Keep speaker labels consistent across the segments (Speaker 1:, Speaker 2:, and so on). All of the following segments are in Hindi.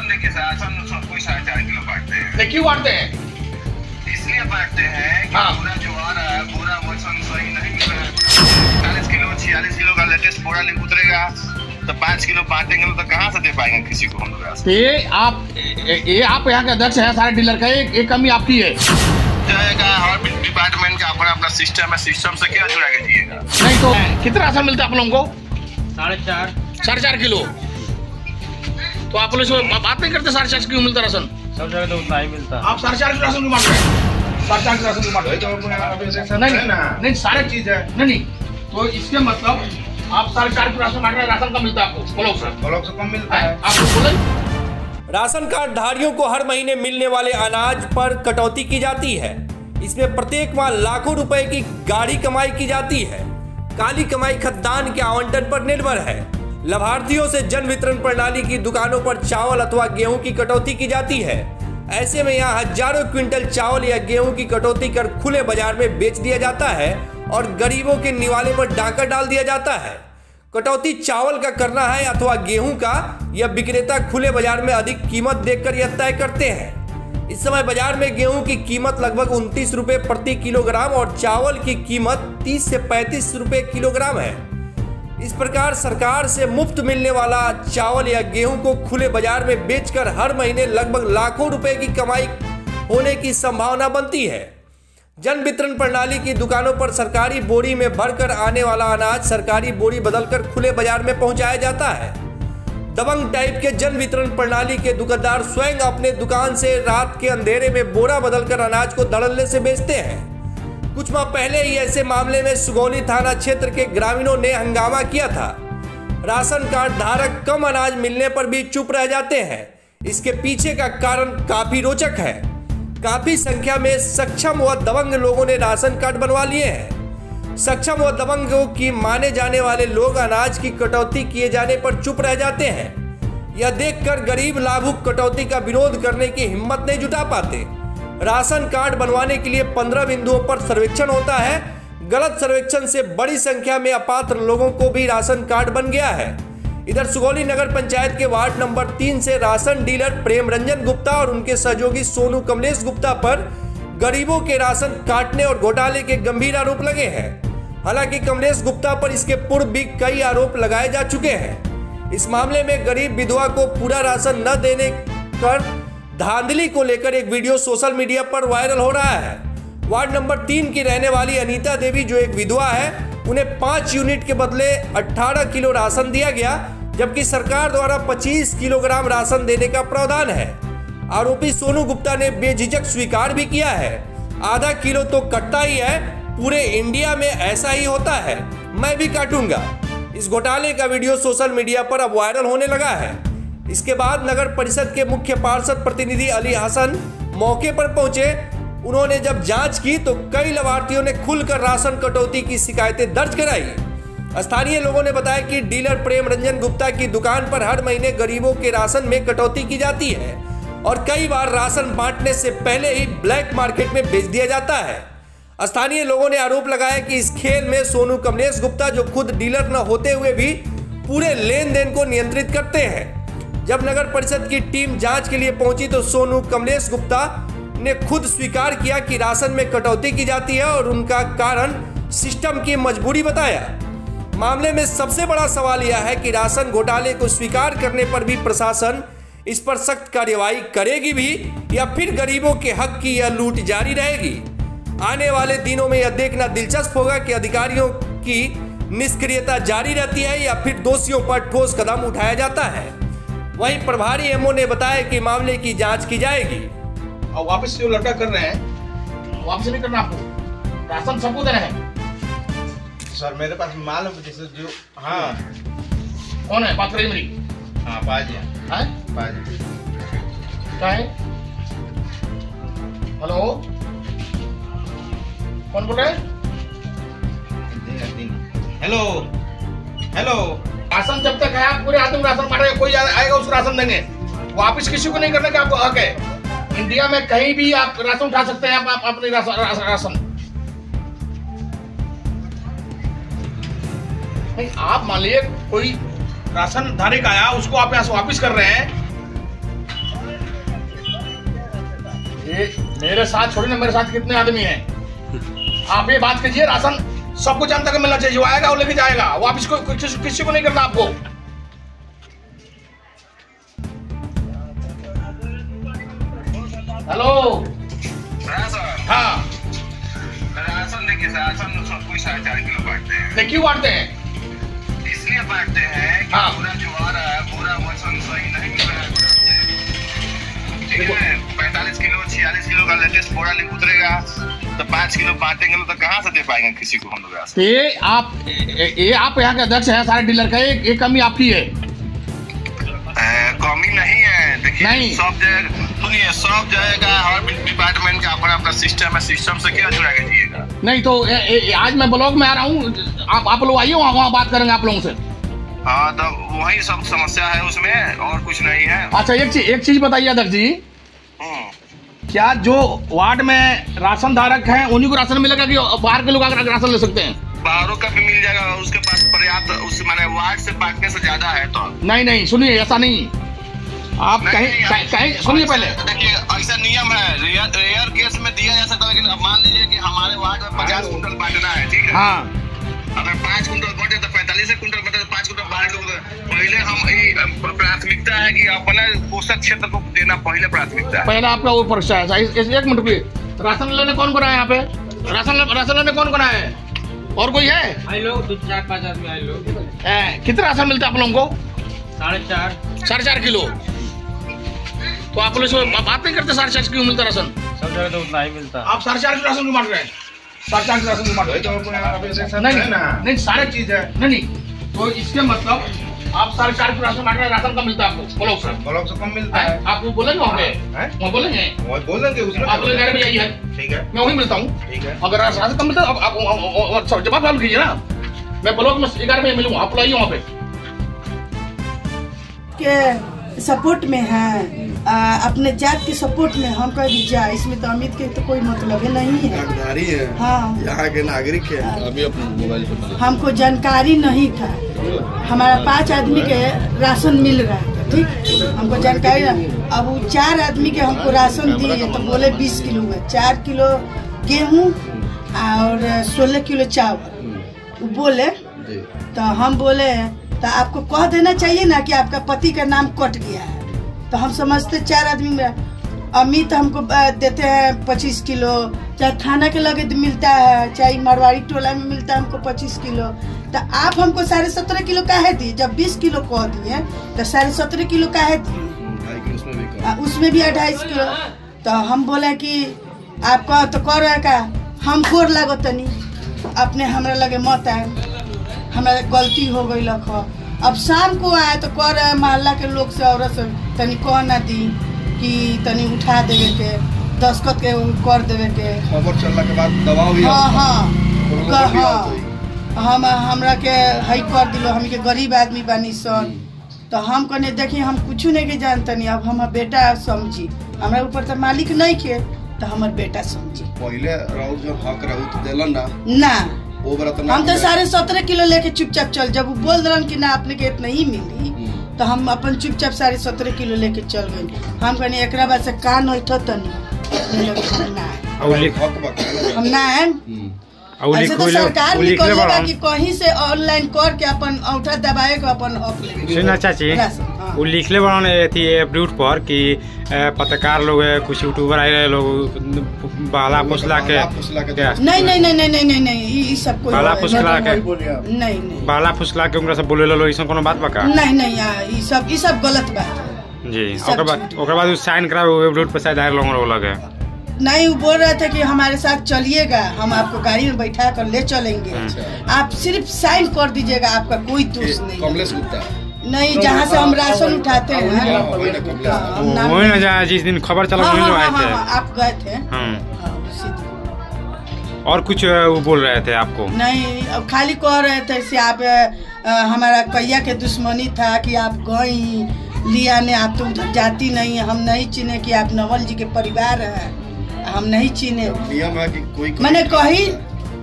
Speaker 1: देखिए राशन सबको 4.5 किलो बांटते हैं।
Speaker 2: क्यों बांटते हैं?
Speaker 1: इसलिए बांटते हैं कि पूरा जो आ रहा है पूरा मौसम सही नहीं मिल रहा है। 40 किलो 46 किलो का लेटेस्ट बोरा उतरेगा तो 5 किलो बांटेंगे तो कहाँ से दे पाएंगे किसी को हम लोग।
Speaker 2: ये आप यहाँ के अध्यक्ष हैं सारे डीलर का, एक कमी आपकी है।
Speaker 1: हर डिपार्टमेंट का अपना अपना सिस्टम है, सिस्टम से क्या जुड़ा के दिएगा।
Speaker 2: नहीं तो कितना राशन मिलता है आप लोगों को?
Speaker 3: 4.5
Speaker 2: किलो। तो आप लोग बात नहीं करते 4.5 किलो मिलता राशन?
Speaker 3: सब जगह तो उतना ही मिलता है।
Speaker 2: आप 4.5 किलो राशन क्यों मांग रहे हैं? 4.5 किलो राशन क्यों मांग रहे हैं? नहीं सारे चीज है नहीं तो इसके मतलब आप 4.5 किलो राशन मांग रहे हैं, राशन कम मिलता है आपको? ब्लॉक से कम मिलता है आपको बोले।
Speaker 4: राशन कार्ड धारियों को हर महीने मिलने वाले अनाज पर कटौती की जाती है। इसमें प्रत्येक माह लाखों रुपए की गाढ़ी कमाई की जाती है। काली कमाई खाद्यान्न के आवंटन पर निर्भर है। लाभार्थियों से जन वितरण प्रणाली की दुकानों पर चावल अथवा गेहूं की कटौती की जाती है। ऐसे में यहाँ हजारों क्विंटल चावल या गेहूं की कटौती कर खुले बाजार में बेच दिया जाता है और गरीबों के निवाले पर डाका डाल दिया जाता है। कटौती चावल का करना है अथवा गेहूं का, यह विक्रेता खुले बाजार में अधिक कीमत देखकर यह तय करते हैं। इस समय बाजार में गेहूं की कीमत लगभग 29 रुपए प्रति किलोग्राम और चावल की कीमत 30 से 35 रुपए किलोग्राम है। इस प्रकार सरकार से मुफ्त मिलने वाला चावल या गेहूं को खुले बाजार में बेचकर हर महीने लगभग लाखों रुपए की कमाई होने की संभावना बनती है। जन वितरण प्रणाली की दुकानों पर सरकारी बोरी में भरकर आने वाला अनाज सरकारी बोरी बदलकर खुले बाजार में पहुंचाया जाता है। दबंग टाइप के जन वितरण प्रणाली के दुकानदार स्वयं अपने दुकान से रात के अंधेरे में बोरा बदलकर अनाज को धड़ल्ले से बेचते हैं। कुछ माह पहले ही ऐसे मामले में सुगौली थाना क्षेत्र के ग्रामीणों ने हंगामा किया था। राशन कार्ड धारक कम अनाज मिलने पर भी चुप रह जाते हैं। इसके पीछे का कारण काफी रोचक है। काफी संख्या में सक्षम व दबंग लोगों ने राशन कार्ड बनवा लिए हैं। सक्षम व दबंगों की माने जाने वाले लोग अनाज की कटौती किए जाने पर चुप रह जाते हैं। यह देखकर गरीब लाभुक कटौती का विरोध करने की हिम्मत नहीं जुटा पाते। राशन कार्ड बनवाने के लिए 15 बिंदुओं पर सर्वेक्षण होता है। गलत सर्वेक्षण से बड़ी संख्या में अपात्र लोगों को भी राशन कार्ड बन गया है। इधर सुगौली नगर पंचायत के वार्ड नंबर 3 से राशन डीलर प्रेम रंजन गुप्ता और उनके सहयोगी सोनू कमलेश गुप्ता पर गरीबों के राशन काटने और घोटाले के गंभीर आरोप लगे हैं। हालांकि कमलेश गुप्ता पर इसके पूर्व भी कई आरोप लगाए जा चुके हैं। इस मामले में गरीब विधवा को पूरा राशन न देने पर धांधली को लेकर एक वीडियो सोशल मीडिया पर वायरल हो रहा है। वार्ड नंबर 3 की रहने वाली अनीता देवी जो एक विधवा है, उन्हें 5 यूनिट के बदले 18 किलो राशन दिया गया, जबकि सरकार द्वारा 25 किलोग्राम राशन देने का प्रावधान है। आरोपी सोनू गुप्ता ने बेझिझक स्वीकार भी किया है। आधा किलो तो कटता ही है, पूरे इंडिया में ऐसा ही होता है, मैं भी काटूंगा। इस घोटाले का वीडियो सोशल मीडिया पर अब वायरल होने लगा है। इसके बाद नगर परिषद के मुख्य पार्षद प्रतिनिधि अली हसन मौके पर पहुंचे। उन्होंने जब जांच की तो कई लाभार्थियों ने खुलकर राशन कटौती की शिकायतें दर्ज कराई। स्थानीय लोगों ने बताया कि डीलर प्रेम रंजन गुप्ता की दुकान पर हर महीने गरीबों के राशन में कटौती की जाती है और कई बार राशन बांटने से पहले ही ब्लैक मार्केट में बेच दिया जाता है। स्थानीय लोगों ने आरोप लगाया कि इस खेल में सोनू कमलेश गुप्ता जो खुद डीलर न होते हुए भी पूरे लेन देन को नियंत्रित करते हैं। जब नगर परिषद की टीम जांच के लिए पहुंची तो सोनू कमलेश गुप्ता ने खुद स्वीकार किया कि राशन में कटौती की जाती है और उनका कारण सिस्टम की मजबूरी बताया। मामले में सबसे बड़ा सवाल यह है कि राशन घोटाले को स्वीकार करने पर भी प्रशासन इस पर सख्त कार्यवाही करेगी भी या फिर गरीबों के हक की यह लूट जारी रहेगी। आने वाले दिनों में यह देखना दिलचस्प होगा कि अधिकारियों की निष्क्रियता जारी रहती है या फिर दोषियों पर ठोस कदम उठाया जाता है। वहीं प्रभारी एमओ ने बताया कि मामले की जांच की जाएगी।
Speaker 2: और वापस जो लड़का कर रहे हैं वापस नहीं करना, आपको राशन सबको देना है।
Speaker 5: सर मेरे पास माल जैसे जो हाँ
Speaker 2: कौन है बात रही मेरी?
Speaker 5: हाँ पाजी
Speaker 2: है
Speaker 5: पाजी
Speaker 2: क्या है? हेलो कौन बोल रहे हैं?
Speaker 5: हेलो हेलो
Speaker 2: राशन जब तक है आप पूरे आदमी राशन बांटेगा, कोई आएगा उसको राशन देंगे। वापस किसी को नहीं करने का आपको हक है। इंडिया में कहीं भी आप राशन उठा सकते हैं, आप अपने राशन नहीं। आप मान लीजिए कोई राशन धारी का आया, उसको आप यहाँ से वापिस कर रहे हैं ये मेरे साथ छोड़िए ना, मेरे साथ कितने आदमी हैं। आप ये बात कीजिए, राशन सबको जनता को मिलना चाहिए, जो आएगा वो लेके जाएगा, वापिस किसी को नहीं करना आपको। हेलो हाँ,
Speaker 1: राशन देखिए, राशन सबको 4.5 किलो बांटते हैं।
Speaker 2: क्यों बांटते हैं?
Speaker 1: इसलिए बांटते हैं कि
Speaker 2: हाँ।
Speaker 1: पूरा जो आ रहा है पूरा वजन सही नहीं मिल रहा है गोदाम से, ठीक है। 45 किलो 46 किलो का लेटेस्ट बोरा लेके उतरेगा तो 5 किलो बांटेंगे तो कहाँ से दे पाएंगे किसी को हम लोग राशन?
Speaker 2: ये आप यहाँ के अध्यक्ष हैं सारे डीलर का, एक कमी आपकी है।
Speaker 1: कमी नहीं है, देखिए
Speaker 2: नहीं।
Speaker 1: सब जगह सुनिए, सब जगह का हर डिपार्टमेंट का अपना अपना सिस्टम है, सिस्टम से क्या जुड़ा के जिएगा।
Speaker 2: नहीं तो आज मैं ब्लॉक में आ रहा हूँ, आप लोग आइए, वहाँ बात करेंगे आप लोगों से।
Speaker 1: हाँ तो वही सब समस्या है उसमें, और कुछ नहीं है।
Speaker 2: अच्छा एक चीज बताइए अध्यक्ष जी, क्या जो वार्ड में राशन धारक हैं उन्हीं को राशन मिलेगा कि बाहर के लोग आकर राशन ले सकते हैं?
Speaker 1: बाहरों का भी मिल जाएगा, उसके पास पर्याप्त उस माने वार्ड से बांटने से ज्यादा है तो।
Speaker 2: नहीं सुनिए, ऐसा नहीं, आप कहीं सुनिए पहले।
Speaker 1: देखिए ऐसा नियम है, रेयर केस में दिया जा सकता है, लेकिन अब मान लीजिए कि हमारे वार्ड में 50 कुंटल बांटना है, ठीक है।
Speaker 2: हाँ,
Speaker 1: अगर 5 कुंटल बांटे तो 45 कुंटल बांटे तो 5 कुंटल बांट लोग। पहले हम प्राथमिकता है कि अपने पोषक क्षेत्र को देना पहले प्राथमिकता है।
Speaker 2: पहले आपका वो परीक्षा है। एक मिनट रुकिए, राशन लेने कौन कौन आया यहाँ पे? राशन लेने कौन कौन आया है? और कोई है?
Speaker 3: आए लोग 2-4-5 आदमी आए लोग।
Speaker 2: कितना राशन मिलता है आप लोगों को?
Speaker 3: 4.5
Speaker 2: किलो। तो आप लोग बात नहीं करते 4.5 किलो मिलता राशन?
Speaker 3: सब जगह तो उतना ही मिलता।
Speaker 2: आप 4.5 किलो राशन क्यों बांट रहे हैं? 4.5 किलो राशन क्यों बांट रहे हैं? नहीं सारे चीज है नहीं, तो इसके मतलब आप 4.5 किलो राशन बांट रहे हैं, राशन कम मिलता है आपको ब्लॉक से कम मिलता है। आप वो बोलेंगे वहाँ बोलेंगे उसमें आप लोग भैया है, ठीक है, मैं वही मिलता हूँ, ठीक है। अगर राशन कम मिलता है आप जवाब डाल कीजिए ना, मैं ब्लॉक में 11 बजे मिलूंगा, आप लाइए वहाँ पे।
Speaker 6: के सपोर्ट में है, अपने जात के सपोर्ट में हम कह दीजिए, इसमें तो अमित के तो कोई मतलब नहीं है। हाँ,
Speaker 5: यहाँ के नागरिक है। अभी अपने मोबाइल पे
Speaker 6: हमको जानकारी नहीं था, हमारा 5 आदमी के राशन मिल रहा है, ठीक, हमको जानकारी। अब वो 4 आदमी के हमको राशन दिए तो बोले 20 किलो में 4 किलो गेहूँ और 16 किलो चावल वो बोले। तो हम बोले तो आपको कह देना चाहिए ना कि आपका पति का नाम कट गया है। तो हम समझते 4 आदमी में अमित हमको देते हैं 25 किलो, चाहे थाना के लगे मिलता है, चाहे मारवाड़ी टोला में मिलता है हमको 25 किलो। तो आप हमको 17.5 किलो काहे दिए? जब 20 किलो कह दिए तो 17.5 किलो काहे दिए? उसमें भी 28 किलो। तो हम बोले कि आपका तो कर रहे का, हम गोर लागो तनी अपने हमरा लगे मत आए, हमारा गलती हो गई लख। अब शाम को आए तो कह रहे मोहल्ला के लोग से औरत से तनी कह ना दी कि तनी उठा देवे के, दस्खत के कर देवे के,
Speaker 5: खबर चलने के बाद दवा हुई।
Speaker 6: हम हमरा के हई कर दिलो, हम के गरीब आदमी बानी सन। तो हम कहने देखिए हम कुछ नहीं के जानतनी, अब हमार बेटा समझी, हमारे ऊपर तो मालिक नहीं के, तो हमार बेटा समझी।
Speaker 5: पहले रहू जो हक रहू तो देलन
Speaker 6: ना हम तो 17.5 किलो लेके चुपचाप चल, जब वो बोल रहे कि ना अपने के इतना ही मिली तो हम अपन चुपचाप 17.5 किलो लेके चल गए। हम कहने एक बाद से कान उठो तनी हम ना है। ऐसे तो सरकार भी कहेगा कि कहीं से ऑनलाइन कर के अपन औठा दबाए के अपन हक ले।
Speaker 3: सुना चाची, वो लिखले बड़ा थी ब्रूट पर कि पत्रकार लोग कुछ यूट्यूबर आए लोग बाला फुसला के
Speaker 6: नहीं सब कोई
Speaker 3: बाला फुसला के
Speaker 6: नहीं
Speaker 3: बाला फुसला के उनका सब बोले लो ऐसा कोनो बात बका
Speaker 6: नहीं ये सब गलत बात है
Speaker 3: जी। ओकर बाद साइन करा ब्रूट पर शायद आए लोग लगे
Speaker 6: नहीं, वो बोल रहे थे कि हमारे साथ चलिएगा, हम आपको गाड़ी में बैठा कर ले चलेंगे, आप सिर्फ साइन कर दीजिएगा, आपका कोई दोष नहीं।
Speaker 5: कमलेश गुप्ता
Speaker 6: नहीं, जहाँ से हम राशन उठाते हैं
Speaker 3: वही ना जहाँ जिस दिन खबर चला
Speaker 6: आप गए थे।
Speaker 3: और कुछ वो बोल रहे थे आपको?
Speaker 6: नहीं, अब खाली कह रहे थे कि आप हमारा कैया के दुश्मनी था कि आप गई लिया ने, आप तो उधर जाती नहीं, हम नहीं चिने कि आप नवल जी के परिवार है, हम नहीं चिने।
Speaker 5: नियम है कि कोई
Speaker 6: मैंने कही,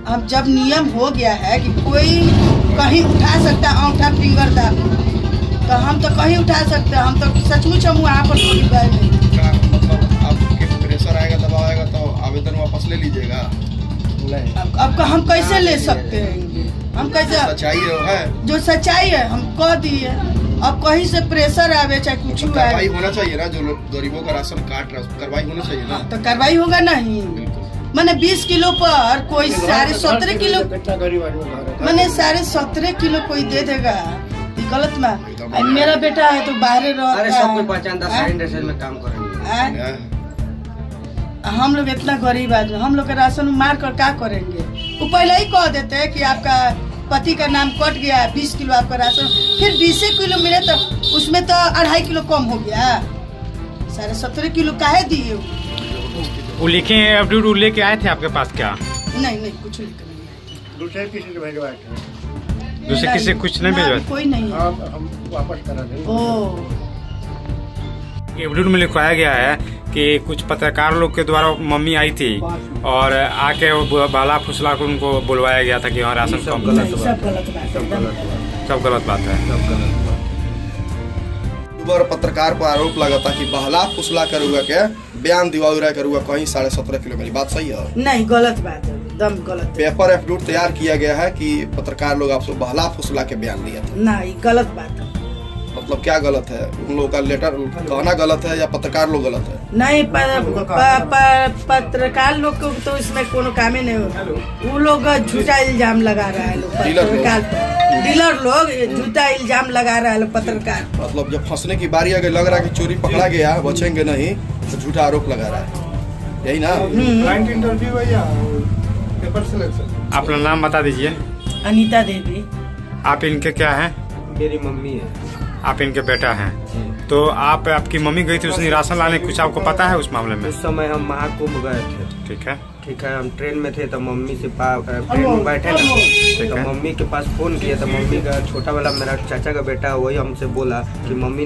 Speaker 6: हम जब नियम हो गया है कि कोई कहीं उठा सकता अंगूठा फिंगर दाब, तो हम तो कहीं उठा सकते, हम तो सचमुच हम वहाँ पर कोई गए नहीं।
Speaker 5: मतलब आपके प्रेशर आएगा आवेदन वापस ले लीजिएगा।
Speaker 6: अब हम कैसे ले सकते हैं? हम कैसे,
Speaker 5: सच्चाई है
Speaker 6: जो सच्चाई है हम कह दिए। अब कहीं से प्रेशर आवे चाहे कुछ
Speaker 5: कार्रवाई होना चाहिए ना, जो लोग गरीबों का राशन काट रहा है कार्रवाई होना चाहिए ना।
Speaker 6: तो कार्रवाई होगा नहीं। मैंने 20 किलो पर कोई 17.5 किलो, मैंने 17.5 किलो कोई दे देगा, गलत में। मेरा बेटा है तो बाहर
Speaker 7: में काम करेंगे।
Speaker 6: हम लोग इतना गरीब आदमी, हम लोग का राशन मार कर क्या करेंगे? वो पहले ही कह देते हैं कि आपका पति का नाम कट गया, 20 किलो आपका राशन, फिर 20 किलो मिले तो उसमें तो 2.5 किलो कम हो गया। 17.5 किलो काहे दिए?
Speaker 3: वो लिखे अपडेट लेके आए थे आपके पास क्या?
Speaker 6: नहीं कुछ लेकर नहीं आए।
Speaker 7: दूसरे किसी को भेजवाए थे।
Speaker 3: दूसरे किसी कुछ नहीं भेजवाए?
Speaker 6: कोई नहीं।
Speaker 7: हम वापस करा देंगे।
Speaker 3: अपडेट में लिखवाया गया है कि कुछ पत्रकार लोग के द्वारा मम्मी आई थी और आके बाला फुसला को उनको बुलवाया गया था कि हाँ राशन
Speaker 6: सब गलत
Speaker 3: बात है।
Speaker 5: यूट्यूबर पत्रकार पर आरोप लगा था कि बहला फुसला करूँगा के बयान दिवा करूँगा कहीं 17.5 किलो। मेरी बात सही है?
Speaker 6: नहीं, गलत बात है, एकदम गलत।
Speaker 5: पेपर एफिडेविट तैयार किया गया है कि पत्रकार लोग आपसे बहला फुसला के बयान दिया था।
Speaker 6: नहीं, गलत बात है।
Speaker 5: मतलब क्या गलत है? उन लोगों का लेटर कहना गलत है या पत्रकार लोग गलत है?
Speaker 6: नहीं, पत्रकार लोग को तो इसमें कोनो काम ही नहीं हो। वो लोग झूठा इल्जाम लगा रहा है लोग पत्रकार, डीलर लोग झूठा इल्जाम लगा रहा है पत्रकार।
Speaker 5: मतलब जब फंसने की बारी अगर लग रहा है कि चोरी पकड़ा गया, बचेंगे नहीं, तो झूठा आरोप लगा रहा है, यही ना?
Speaker 7: इंटरव्यू है या पेपर सिलेक्शन?
Speaker 3: अपना नाम बता दीजिए।
Speaker 6: अनीता देवी।
Speaker 3: आप इनके क्या हैं?
Speaker 7: मेरी मम्मी है।
Speaker 3: आप इनके बेटा हैं। तो आपकी मम्मी गई थी उसने राशन लाने, कुछ आपको पता है उस मामले में?
Speaker 7: उस समय हम महाकुंभ गए थे। ठीक है, हम ट्रेन में थे तो मम्मी से ट्रेन में बैठे ना, तो मम्मी के पास फोन किया तो मम्मी का छोटा वाला मेरा चाचा का बेटा वही हमसे बोला कि मम्मी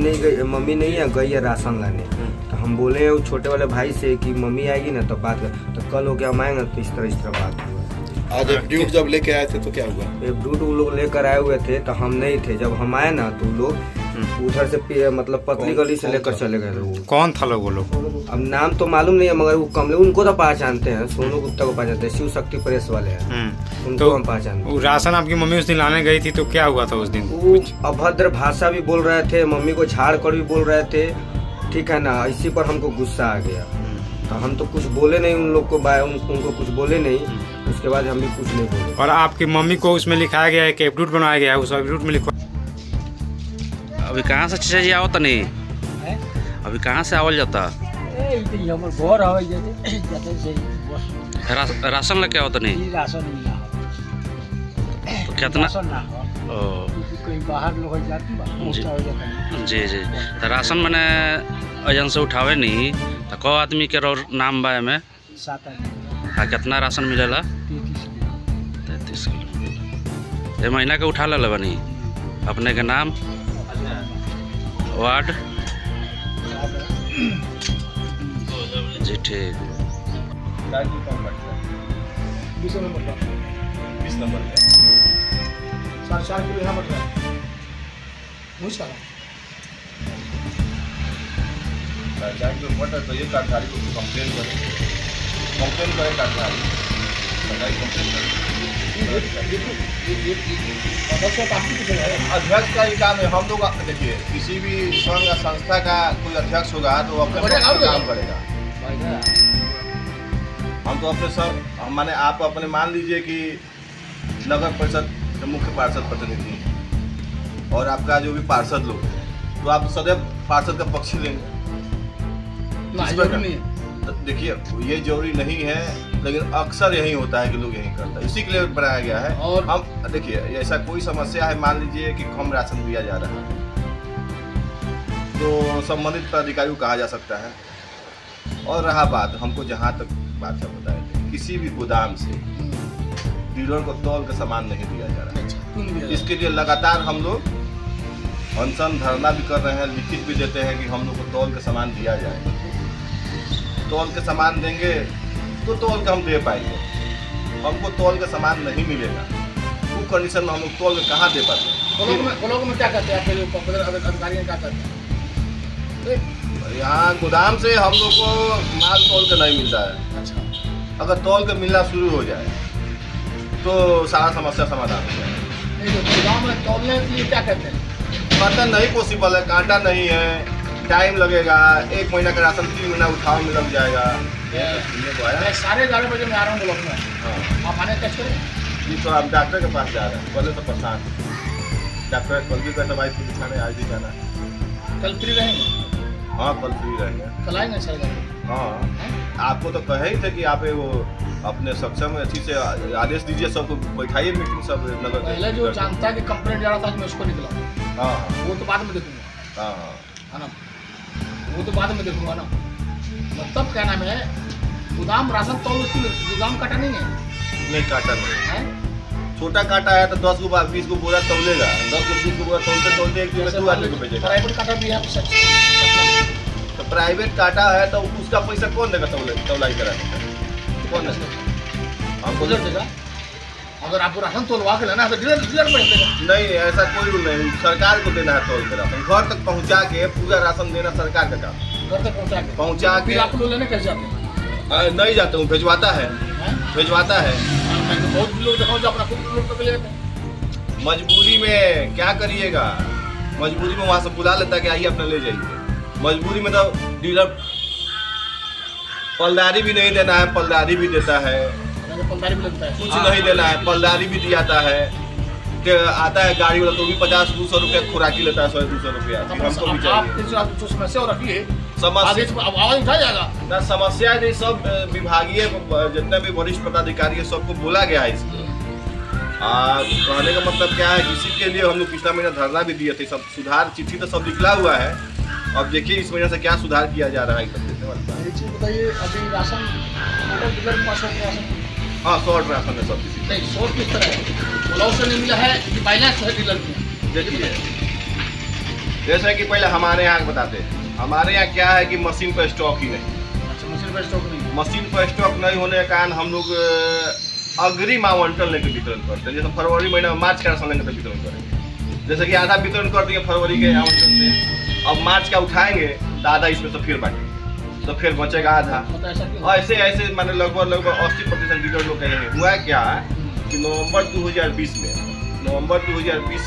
Speaker 7: नहीं है, गई है राशन लाने। तो हम बोले वो छोटे वाले भाई से कि मम्मी आएगी ना तो बात कर, तो कल हो के हम आएंगे। तो इस तरह बात हुआ।
Speaker 5: आज एफिडेविट जब लेके आए थे तो क्या हुआ?
Speaker 7: एफिडेविट वो लोग लेकर आए हुए थे तो हम नहीं थे। जब हम आए ना तो लोग उधर से मतलब पतली गली से लेकर चले गए लोग।
Speaker 3: कौन था लोग वो लोग?
Speaker 7: अब नाम तो मालूम नहीं है, मगर वो कमले उनको तो पहचानते हैं। सोनू गुप्ता को पहचानते हैं, शिव शक्ति प्रेस वाले हैं, उनको हम पहचानते हैं।
Speaker 3: राशन आपकी मम्मी उस दिन लाने गई थी तो क्या हुआ था उस दिन?
Speaker 7: वो अभद्र भाषा भी बोल रहे थे, मम्मी को झाड़ कर भी बोल रहे थे। ठीक है ना, इसी पर हमको गुस्सा आ गया। तो हम तो कुछ बोले नहीं उन लोग को, उनको कुछ बोले नहीं। उसके बाद हम भी कुछ नहीं बोले।
Speaker 3: और आपकी मम्मी को उसमें लिखाया गया है कि एफिडेविट बनाया गया है, उस एफिडेविट में लिखा।
Speaker 8: अभी कहाँ से चाचा जी आओ तनी? अभी कहाँ से आवल जाता? राशन लेके आओ तनी? तो कितना? जी तो राशन मैंने एजेंट से उठावे नहीं तो को आदमी के नाम बा में?
Speaker 7: 7 आदमी।
Speaker 8: कितना राशन मिलेला? 33 किलो। ये महीना के उठा ले बनी अपने के नाम, वार्ड? जी ठीक।
Speaker 2: 20 नंबर पे 4 किलो यहाँ बट रहा है। तो ये कार्डधारी को कंप्लेन करे कार्डधारी अध्यक्ष का ही काम है। हम लोग देखिए किसी भी संघ या संस्था का कोई अध्यक्ष होगा तो अपने काम करेगा। हम तो अपने सब माने आप अपने मान लीजिए कि नगर परिषद के मुख्य पार्षद प्रतिनिधि और आपका जो भी पार्षद लोग हैं तो आप सदैव पार्षद का पक्ष लेंगे। देखिए ये जरूरी नहीं है, लेकिन अक्सर यही होता है कि लोग यही करता है, इसी के लिए बनाया गया है। और हम देखिए ऐसा कोई समस्या है, मान लीजिए कि कम राशन दिया जा रहा है तो संबंधित अधिकारी को कहा जा सकता है। और रहा बात, हमको जहाँ तक बात है बताया, किसी भी गोदाम से डीलर को तौल का सामान नहीं दिया जा रहा है। इसके लिए लगातार हम लोग अनशन धरना भी कर रहे हैं, लिखित भी देते हैं कि हम लोग को तौल का सामान दिया जाए। तौल के सामान देंगे तो तौल के हम दे पाएंगे, हमको तौल का सामान नहीं मिलेगा वो कंडीशन में हम लोग तौल के कहाँ दे पाते हैं।
Speaker 9: ब्लॉक में क्या करते हैं अधिकारी क्या करते हैं?
Speaker 2: यहाँ गोदाम से हम लोग को माल तौल के नहीं मिलता है।
Speaker 9: अच्छा।
Speaker 10: अगर तौल के मिलना शुरू हो जाए तो सारा समस्या समाधान हो जाए।
Speaker 9: नहीं तो गाँव में तौलने के लिए क्या कहते हैं?
Speaker 10: कांटा नहीं पॉसिबल है, कांटा नहीं है, टाइम लगेगा, 1 महीना का राशन 3 महीना उठाव में लग जाएगा।
Speaker 9: मैं 11:30 बजे में आ रहा हूँ ब्लॉक में, आप आने टेस्ट करें।
Speaker 10: जी तो आप डॉक्टर के पास जा रहे हैं, पहले तो परेशान डॉक्टर कल भी कहते भाई को दिखाने आज भी जाना है।
Speaker 9: कल फ्री रहेंगे?
Speaker 10: हाँ कल फ्री रहेंगे।
Speaker 9: कल आएंगे सर?
Speaker 10: हाँ आपको तो कहे ही थे कि आप वो अपने सक्षम अच्छी से आदेश दीजिए, सबको बैठाइए मीटिंग सब नगर।
Speaker 9: पहले जो जानता है कि कंप्लेंट जा रहा था मैं उसको निकला।
Speaker 10: हाँ
Speaker 9: वो तो बाद में देखूंगा।
Speaker 10: हाँ
Speaker 9: है ना, वो तो बाद में देखूंगा ना। मतलब क्या नाम है, गोदाम राशन तौल गोदाम काटा नहीं है?
Speaker 10: नहीं काटा नहीं है। छोटा काटा है तो 10 को 20 को बोरा तौलेगा, 10 को 20 को बोरा तौलते तौलते एक दिन में 2 आदमी को भेजेगा।
Speaker 9: प्राइवेट काटा भी है
Speaker 10: तो प्राइवेट काटा है तो उसका पैसा कौन देगा तौलाई कराने का? कौन हमको
Speaker 9: देगा? अगर आपको राशन तोलवा के लेना है तो डीलर देगा।
Speaker 10: नहीं ऐसा कोई रूल नहीं, सरकार को देना है तौल के राशन, घर तक पहुंचा के पूरा राशन देना सरकार का काम।
Speaker 9: घर तक पहुंचा के
Speaker 10: आप
Speaker 9: लोग लेने कैसे जाते हैं?
Speaker 10: नहीं जाता हूँ, भिजवाता है।
Speaker 9: मैं तो बहुत लोग देखा जो अपना खुद लोग पकड़ लेते हैं।
Speaker 10: मजबूरी में क्या करिएगा, मजबूरी में वहाँ से बुला लेता कि आइए अपना ले जाइए। मजबूरी में तो डीलर पलदारी भी नहीं देना है, पलदारी भी देता है,
Speaker 9: पलदारी भी लगता है,
Speaker 10: कुछ नहीं देना है, पलदारी भी दियाता है। आता है गाड़ी वाला तो भी 50-200 रुपया खुराकी लेता है, 100-200 रुपया। हमको भी चाहिए।
Speaker 9: आप जो समस्या हो रखी है
Speaker 10: समस्या
Speaker 9: आवाज उठा जाएगा
Speaker 10: ना, समस्या है सब विभागीय जितने भी वरिष्ठ पदाधिकारी है सबको बोला गया है इसको। कहने का मतलब क्या है, इसी के लिए हम लोग पिछला महीना धरना भी दिए थे। सब सुधार चिट्ठी तो सब निकला हुआ है, अब देखिए इस महीने से क्या सुधार किया जा रहा है।
Speaker 9: एक चीज बताइए, अभी राशन डीलर के पास राशन?
Speaker 10: हाँ शॉर्ट राशन है सब किसी
Speaker 9: नहीं, शॉर्ट किस तरह है? ब्लॉक से नहीं मिला है कि बैलेंस है डीलर में?
Speaker 10: देखिए जैसे कि पहले हमारे यहाँ बताते हैं, हमारे यहाँ क्या है कि मशीन पर स्टॉक ही नहीं।
Speaker 9: अच्छा, मशीन पर स्टॉक नहीं?
Speaker 10: मशीन पर स्टॉक नहीं होने के कारण हम लोग अग्रिम आवंटन लेकर वितरण करते हैं। जैसे फरवरी महीना में मार्च का राशन लेकर वितरण करेंगे, जैसे कि आधा वितरण कर दिए फरवरी के आवंटन से, अब मार्च का उठाएंगे तो आधा इसमें से फिर बांटेंगे तो फिर बचेगा आधा। ऐसे ऐसे मैंने लगभग 80% डीलर लोग कहेंगे। हुआ क्या कि नवंबर 2020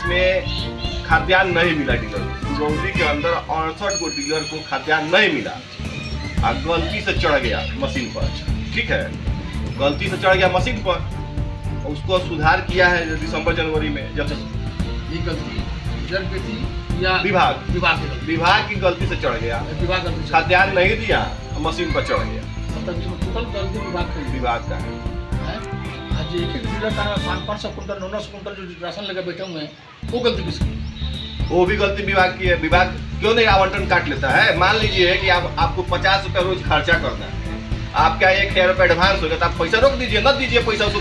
Speaker 10: में खाद्यान्न नहीं मिला डीलर को। सुगौली के अंदर 68 को डीलर को खाद्यान्न नहीं मिला और गलती से चढ़ गया मशीन पर। ठीक है, गलती से चढ़ गया मशीन पर, उसको सुधार किया है दिसंबर जनवरी में। जब
Speaker 9: ये गलती या
Speaker 10: विभाग की गलती से चढ़ गया, खाद्यान्न नहीं दिया, मशीन पर चढ़ गया। विभाग का है।
Speaker 9: एक एक डीलर का 500 कुंटल 900 कुंटल जो राशन लेकर बैठे हुए हैं, वो गलती किसकी?
Speaker 10: वो भी गलती विभाग की है। विभाग क्यों नहीं आवंटन काट लेता है? मान लीजिए कि आपको 50 रुपया रोज खर्चा करना है, आपका 1000 रुपया एडवांस होगा तो आप पैसा रोक दीजिए, न दीजिए पैसा उसको